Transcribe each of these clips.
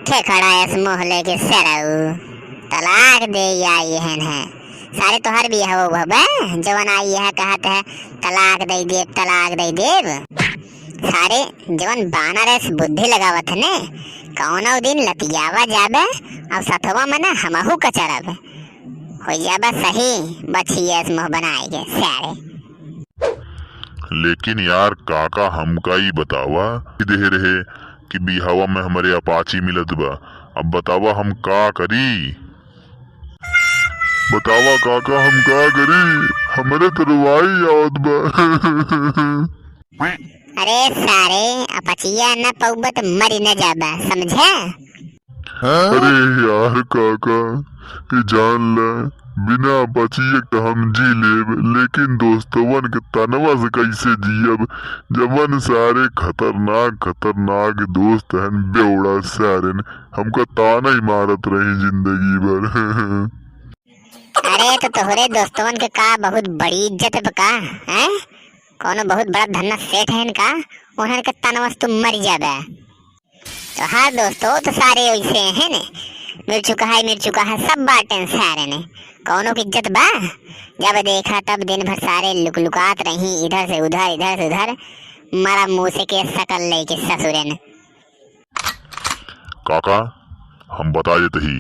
उठे खड़ा है इस मोहल्ले के सरऊ तलाक दे आई है सारे तोहर भी हो बे जवन आई है कहते है तलाक दे देव सारे जवन बानर बुद्धि लगावत ने कौनो दिन लतियावा जाबे और सथवा में ना हमहू कचरब हो जाबा सही बचिए इस मुँह बनाए के सारे। लेकिन यार काका हमका ही बतावा दे रहे कि बिहावा में हमारे अपाची मिलत बा। अब बतावा हम का करी, बतावा काका हम का करी, हमारे तो रुवाई आवत बा। अरे सारे अपचिया न पौबत मरी न जाबा समझे। अरे यार काका ये जान ला बिना बचिए तो हम जी लेब, लेकिन दोस्तवन के तनवा से कैसे जियब जबन सारे खतरनाक दोस्त हैं बेवड़ा सारे ने हमका ताना ही मारत रही जिंदगी भर। अरे तो तोहरे दोस्तवन के का बहुत बड़ी इज्जत बका हैं, कौनो बहुत बड़ा धन्ना सेठ है इनका उन्हन के तनवस तुम मर जाबे। तो हाँ दोस्तों तो सारे वैसे हैं ने मिर्चू कहा सब बाटे सारे ने कौनो की इज्जत बा। जब देखा तब दिन भर सारे लुकलुकात रही इधर से उधर मारा मुंह से के सकल ले के ससुरे ने। काका हम बता देते ही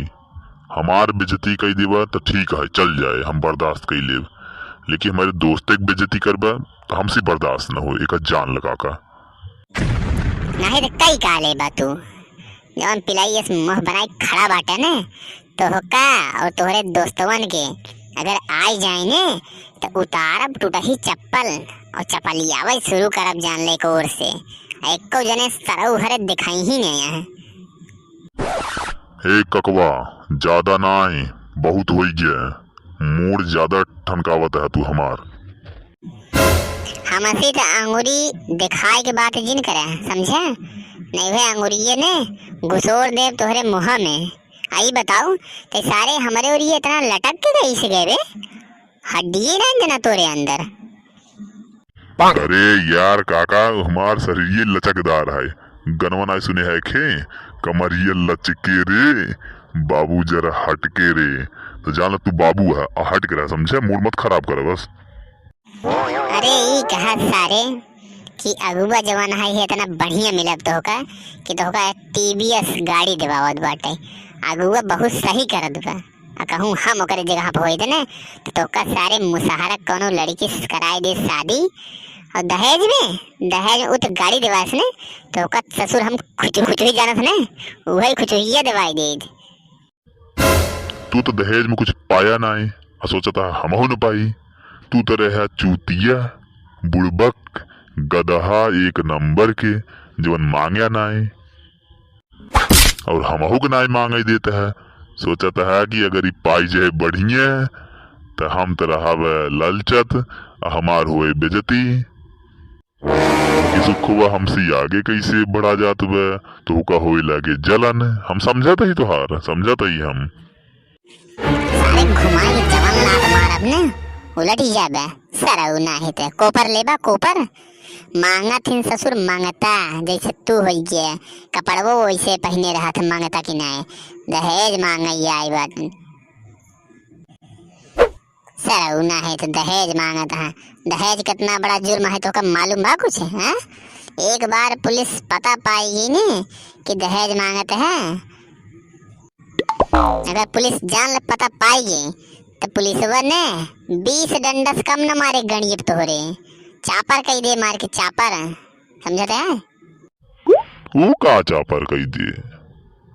हमार बेइज्जती कई देवा तो ठीक है चल जाए हम बर्दाश्त कई लेब, लेकिन हमारे दोस्त एक बेइज्जती करबा तो हमसे बर्दाश्त न हो। एक जान लगा का नहीं तो कई का ले बा तू जौन पिलाई इस मुंह बनाई खड़ा बाटे ने तो होका और तोहरे दोस्तवन के अगर आई जाए ने तो उतारब टूटही चप्पल और चपलियावे शुरू करब जान ले को ओर से एको जने सरऊ हरे दिखाई ही नहीं है। हे ककवा ज्यादा ना आए बहुत हो गया, मूड ज्यादा ठनकावत है तू हमार। हमसे तो अंगूरी दिखाए के बात जिन करे समझे नहीं वे अंगूरिये ने घुसोर दे तोहरे मुँह में। आई बताओ ते सारे हमारे और ये इतना लटक के गई से गए हड्डी ना जना तोरे अंदर। अरे यार काका हमार शरीर लचकदार है, गनवन आई सुने है खे कमरिया लचके रे बाबू जरा हटके रे, तो जान तू बाबू है हट के रहा समझे, मूड मत खराब करे बस। अरे ये कहा सारे कि अगुआ जवान है इतना बढ़िया मिलब तो होगा कि तो होगा टीवीएस गाड़ी दिवावत बाटे अगुआ बहुत सही करत बा। कहूँ हम ओकरे जगह पे होई ने तो का सारे मुसहारा कोनो लड़की से कराए दे शादी और दहेज उत गाड़ी दिवास ने तो का ससुर हम खुचुई जानत ने वही खुचुइया दिवाई दे। तू तो दहेज में कुछ पाया ना है सोचता हम न पाई, तू तो रहा चूतिया बुड़बक गदहा एक नंबर के जवन मांगया ना है और हमहू के ना मांगे देता है। सोचता है कि अगर ये पाई जाए बढ़िया तो हम तो रहाव ललचत हमार हुए बेजती सुखुआ हमसे आगे कैसे बढ़ा जात बे तो का होए लागे जलन। हम समझाता ही तोहार समझाता ही हम सारे घुमाई जवान लात मारब ने उलट ही जाबे सरऊ ना है ते कोपर लेबा कोपर मांगा थिन ससुर मांगता जैसे तू होई गया कपड़वो वैसे पहने रहा था मांगता कि नहीं दहेज मांगई आई बात सरऊ ना है तो दहेज मांगता है। दहेज कितना बड़ा जुर्म है तो का मालूम बा कुछ है। एक बार पुलिस पता पाएगी ने कि दहेज मांगते हैं, अगर पुलिस जान पता पाएगी तो पुलिस ने 20 डंडस कम न मारे गणित तोहरे चापर कई दे मार के चापर समझते है। वो का चापर कई दे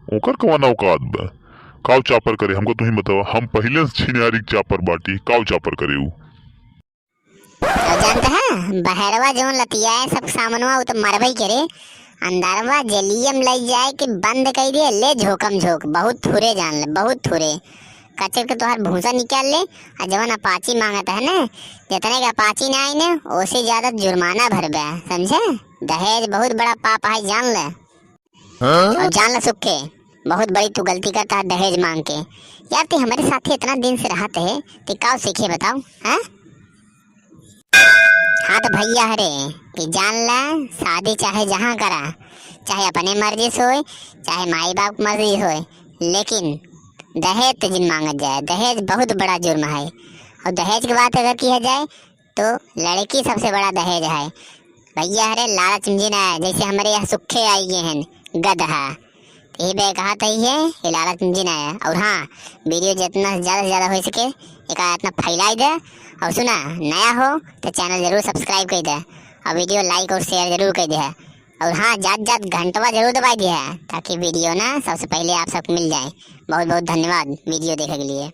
ओकर कौन औकात बा काव चापर करे हमको तुम ही बताओ, हम पहले से छिनारी चापर बाटी काव चापर करे उ तो जानते हैं बहरवा जोन लतिया है सब सामनवा उ तो मरबई करे अंदरवा जलियम लई जाए कि बंद कई दे ले झोकम झोक बहुत थुरे जान ले बहुत थुरे कचर के तोहर भूसा निकाल ले और जवन अपाची मांगता है ना जितने का अपाची ना आई ने उससे ज्यादा जुर्माना भरबे समझे। दहेज बहुत बड़ा पाप है जान ले और जान ले सुखे बहुत बड़ी तू गलती करता है दहेज मांग के। यार ते हमारे साथ इतना दिन से रहते है ते का सीखे बताओ हैं। हाँ तो भैया हरे कि जान ला शादी चाहे जहाँ करा चाहे अपने मर्जी से होए चाहे माई बाप मर्जी से होए, लेकिन दहेज तो जिन मांगत जाए। दहेज बहुत बड़ा जुर्म है। और दहेज की बात अगर किया जाए तो लड़की सबसे बड़ा दहेज है भैया। अरे लालच में जीना है, जैसे हमारे यहाँ सुखे आई गए हैं गधा, यही बे कहा था ही है ये लालच में जीना है। और हाँ, वीडियो जितना ज़्यादा से ज़्यादा हो सके एक इतना फैलाई दे। और सुना, नया हो तो चैनल जरूर सब्सक्राइब कर दे और वीडियो लाइक और शेयर जरूर कर दे। और हाँ, जात घंटवा जरूर दबा दिया है ताकि वीडियो ना सबसे पहले आप सबको मिल जाए। बहुत बहुत धन्यवाद वीडियो देखने के लिए।